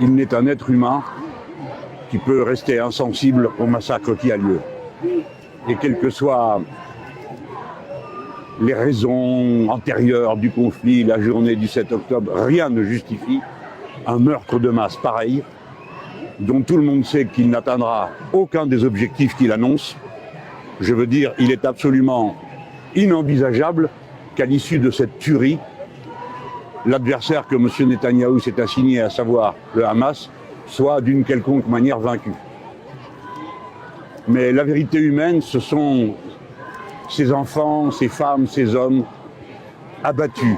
il n'est un être humain qui peut rester insensible au massacre qui a lieu. Et quelles que soient les raisons antérieures du conflit, la journée du 7 octobre, rien ne justifie un meurtre de masse pareil, dont tout le monde sait qu'il n'atteindra aucun des objectifs qu'il annonce. Je veux dire, il est absolument inenvisageable qu'à l'issue de cette tuerie, l'adversaire que M. Netanyahou s'est assigné, à savoir le Hamas, soit d'une quelconque manière vaincu. Mais la vérité humaine, ce sont ces enfants, ces femmes, ces hommes abattus,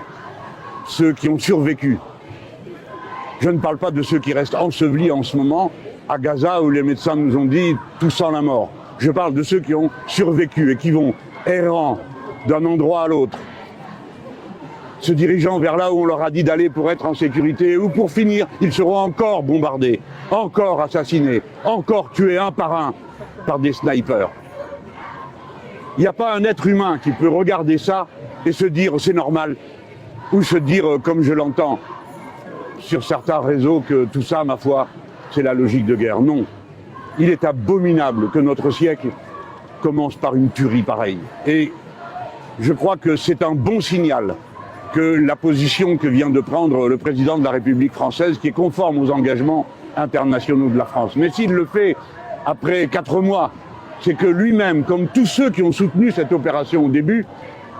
ceux qui ont survécu. Je ne parle pas de ceux qui restent ensevelis en ce moment à Gaza, où les médecins nous ont dit tout sent la mort. Je parle de ceux qui ont survécu et qui vont errant d'un endroit à l'autre, se dirigeant vers là où on leur a dit d'aller pour être en sécurité, ou pour finir, ils seront encore bombardés, encore assassinés, encore tués un par des snipers. Il n'y a pas un être humain qui peut regarder ça et se dire c'est normal, ou se dire comme je l'entends sur certains réseaux que tout ça, ma foi, c'est la logique de guerre. Non, il est abominable que notre siècle commence par une tuerie pareille. Et je crois que c'est un bon signal que la position que vient de prendre le président de la République française, qui est conforme aux engagements internationaux de la France. Mais s'il le fait après 4 mois, c'est que lui-même, comme tous ceux qui ont soutenu cette opération au début,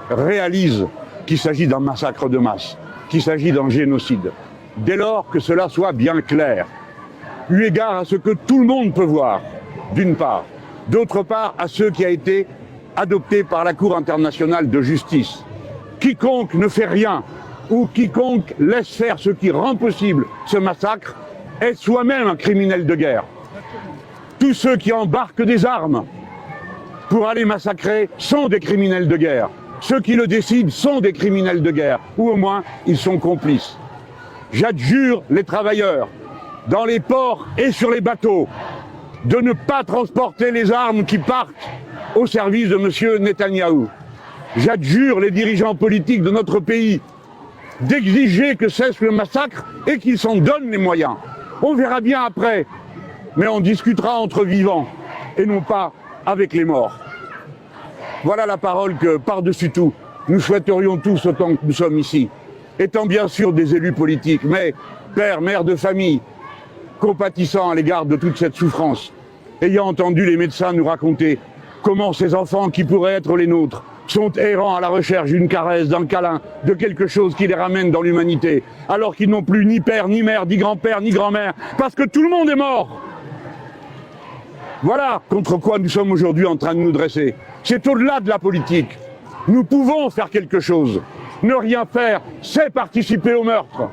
réalise qu'il s'agit d'un massacre de masse, qu'il s'agit d'un génocide. Dès lors que cela soit bien clair, eu égard à ce que tout le monde peut voir, d'une part, d'autre part à ce qui a été adopté par la Cour internationale de justice. Quiconque ne fait rien ou quiconque laisse faire ce qui rend possible ce massacre est soi-même un criminel de guerre. Tous ceux qui embarquent des armes pour aller massacrer sont des criminels de guerre. Ceux qui le décident sont des criminels de guerre, ou au moins ils sont complices. J'adjure les travailleurs, dans les ports et sur les bateaux, de ne pas transporter les armes qui partent au service de M. Netanyahou. J'adjure les dirigeants politiques de notre pays d'exiger que cesse le massacre et qu'ils s'en donnent les moyens. On verra bien après, mais on discutera entre vivants et non pas avec les morts. Voilà la parole que, par-dessus tout, nous souhaiterions tous autant que nous sommes ici, étant bien sûr des élus politiques, mais pères, mères de famille, compatissant à l'égard de toute cette souffrance, ayant entendu les médecins nous raconter comment ces enfants qui pourraient être les nôtres sont errants à la recherche d'une caresse, d'un câlin, de quelque chose qui les ramène dans l'humanité, alors qu'ils n'ont plus ni père, ni mère, ni grand-père, ni grand-mère, parce que tout le monde est mort. Voilà contre quoi nous sommes aujourd'hui en train de nous dresser. C'est au-delà de la politique. Nous pouvons faire quelque chose. Ne rien faire, c'est participer au meurtre.